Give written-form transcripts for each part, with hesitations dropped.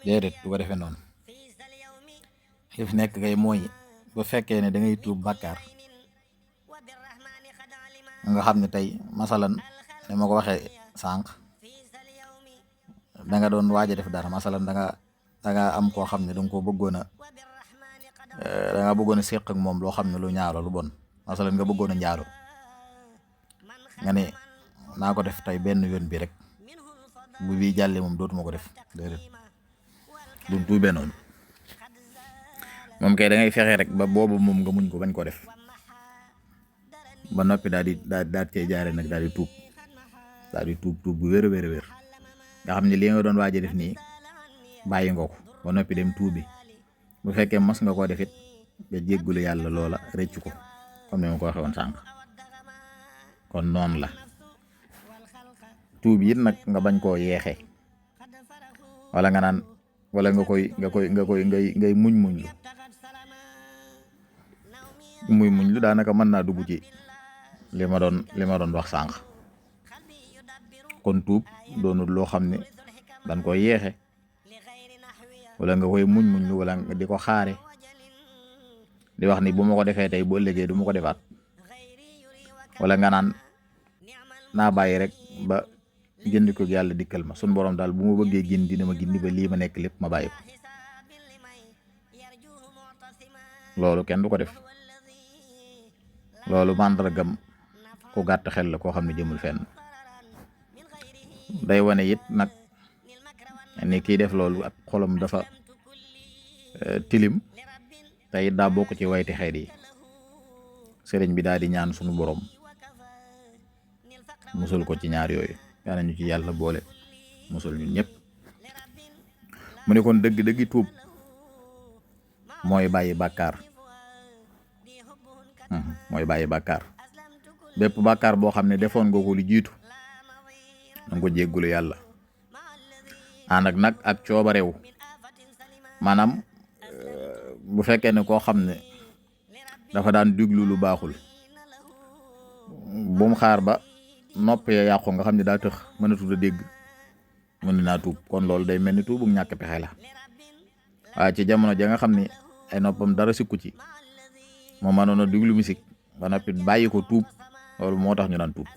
déedéet du ko defee noonu. li fi nekk kay mooy bu fekkee ne da ngay tuub bàkkaar nga xam ne tey masalan ni ma ko waxee sànq da nga doon waaj a def dara masalan da nga am koo xam ne da nga ko bëggoon a da nga bëggoon a séq ak moom loo xam ne lu ñaaw la lu bon masalan nga bëggoon a njaalo nga ne naa ko def tey benn yoon bi rek bu bii jàllee moom dootuma ko def déedéet duñ tuubee noonu moom kay da ngay fexe rek ba boobu moom nga muñ ko bañ ko def ba noppi daal cee jaare nag daal di tuub bu wér a wér nga xam ne li nga doon waaj a def nii bàyyi nga ko ba noppi dem tuubi bu fekkee mos nga koo def it nga jéggulu yàlla loola rëcc ko comme ni ma ko waxee woon sànq kon noonu la tuub it nag nga bañ koo yeexe wala nga naan wala ngay muñ lu daanaka mën naa dugg ci li ma doon wax sànq kon tuub doonul loo xam ne dañ koy yeexe wala nga koy muñ lu wala nga di ko xaare di wax ni bu ma ko defee tey bu ëllëgee du ma ko defaat wala nga naan naa bàyyi rek ba jënd ko yàlla dikkal ma sun borom daal bu ma bëggee gindi dina ma gindi ba lii ma nekk lépp ma bàyyi ko loolu kenn du ko def loolu màndargam ku gàtt xel la koo xam ne jëmul fenn day wane it nag ni kii def loolu ak xolam dafa tilim te it daa bokk ci wayti xeet yi sëriñ bi daal di ñaan sunu borom musul ko ci ñaar yooyu yàlla ñu ci yàlla boole musul ñun ñëpp mu ne kon dëgg-dëggi tuub mooy bàyyi bàkkaar bépp bàkkaar boo xam ne defoon nga ko lu jiitu danga ko jéggulu yàlla ànd ak nag ak coobarewu maanaam bu fekkee ne koo xam ne dafa daan diglu lu baaxul bu mu xaar ba nopp ya yàqu nga xam ne daa tëx mënatul a dégg mën naa tuub kon loolu day mel ni tuubu ñàkk pexe la waaye ci jamono ja nga xam ne ay noppam dara sikku ci moo mënoon a diglu musique ba noppi bàyyi ko tuub loolu moo tax ñu naan tuub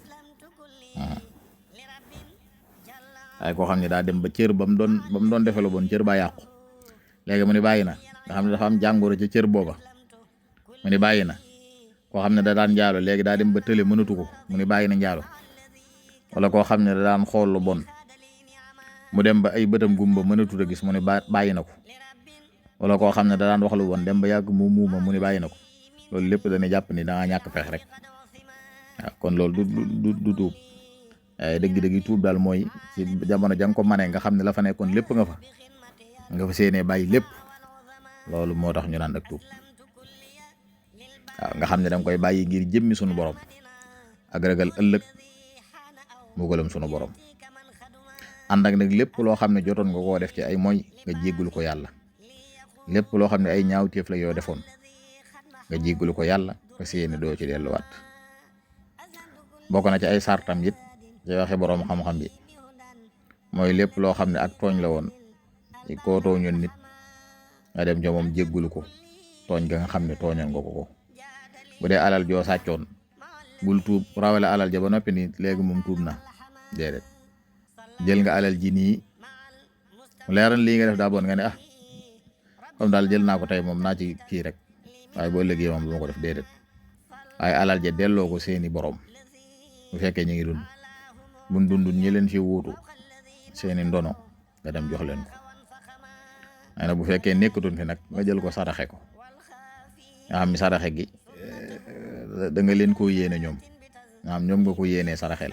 waaye koo xam ne daa dem ba cër ba mu doon defee lu bon cër ba yàqu léegi mu ne bàyyi na nga xam ne dafa am jàngoro ca cër booba mu ne bàyyi na koo xam ne da daan njaalo léegi daa dem ba tële mënatu ko mu ne bàyyi na njaalo wala koo xam ne da daan xool lu bon mu dem ba ay bëtam gumba mënatu a gis mu ne bàyyi na ko wala koo xam ne da daan wax lu bon dem ba yàgg mu muuma mu ne bàyyi na ko loolu lépp dañuy jàpp ni da nga ñàkk pexe rek waaw kon loolu du tuub dëgg-dëgg tuub daal mooy ci jamono ja nga ko manee nga xam ne la fa nekkoon lépp nga fa séenee bàyyi lépp loolu moo tax ñu naan ak tuub waaw nga xam ne danga koy bàyyi ngir jëmmi sunu borom ak ragal ëllëg mbugalam sunu borom ànd ak nag lépp loo xam ne jotoon nga koo def ci ay moy nga jéggul ko yàlla lépp loo xam ne ay ñaawteef la yoo defoon nga jéggul ko yàlla fa séenee doo ci delluwaat bokk na ci ay sartam it ci waxe borom xam-xam bi mooy lépp loo xam ne ak tooñ la woon ci koo tooñoon nit nga dem ca moom jéggulu ko tooñ ga nga xam ne tooñoon nga ko bu dee alal joo sàccoon bul tuub rawale alal ja ba noppi ni léegi moom tuub na déedéet jël nga alal ji nii leeral lii nga def daa bon nga ne comme daal jël naa ko tey moom naa ci kii rek waaye boo ëllëgee moom du ma ko def déedéet waaye alal ja delloo ko seeni borom bu fekkee ñu ngi dund buñ dund ñi leen fi wuutu seeni ndono nga dem jox leen ko waaye nag bu fekkee nekkatuñ fi nag nga jël ko saraxe ko nga xam ni saraxe gi da nga leen ko yéene ñoom nga xam ñoom nga ko yéenee saraxel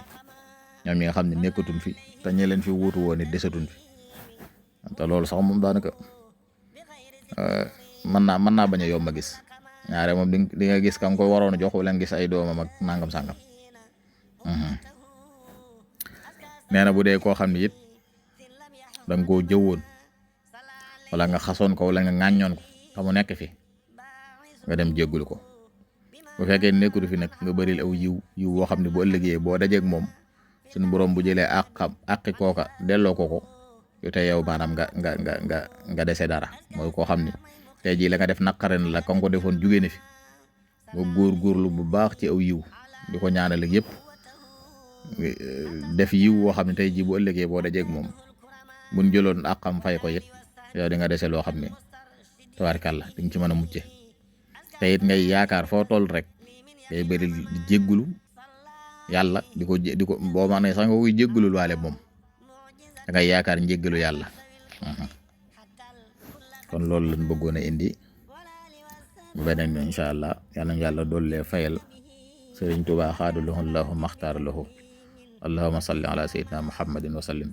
ñoom ñi nga xam ne nekkatuñ fi te ñi leen fi wuutu woon it desatuñ fi te loolu sax moom daanaka mën naa bañ a yomb a gis ñaare moom di nga gis ka nga koy waroon a jox wala nga gis ay doomam ak nangam sangam nee na bu dee koo xam ne it danga koo jëwoon wala nga xasoon ko wala nga ŋàññoon ko te mu nekk fi nga dem jéggul ko bu fekkee nekkul fi nag nga bëril aw yiw woo xam ne bu ëllëgee boo dajeeg moom suñu borom bu jëlee àqi kooka delloo ko yu tey yow maanaam nga dese dara mooy koo xam ne tey jii la nga def naqare na la ka nga ko defoon jugee na fi nga góorgóorlu bu baax ci aw yiw di ko ñaanal ak yëpp def yiw woo xam ne tey jii bu ëllëgee boo dajeeg moom buñ jëloon àqam fay ko it yow di nga dese loo xam ne tabaarkàlla di nga ci mën a mucce te it ngay yaakaar foo toll rek day bëri di jéggulu yàlla di ko boo ma ne sax nga koy jéggulul waale moom da ngay yaakaar njéggalu yàlla kon loolu lañ bëggoon a indi bu beneen bi incha allah yàlla nañu yàlla dollee fayal Sëriñ Tuubaa xaadalahu Allahu maxtaar lahu allahumma salli ala sayyidina muhammadin wa sallim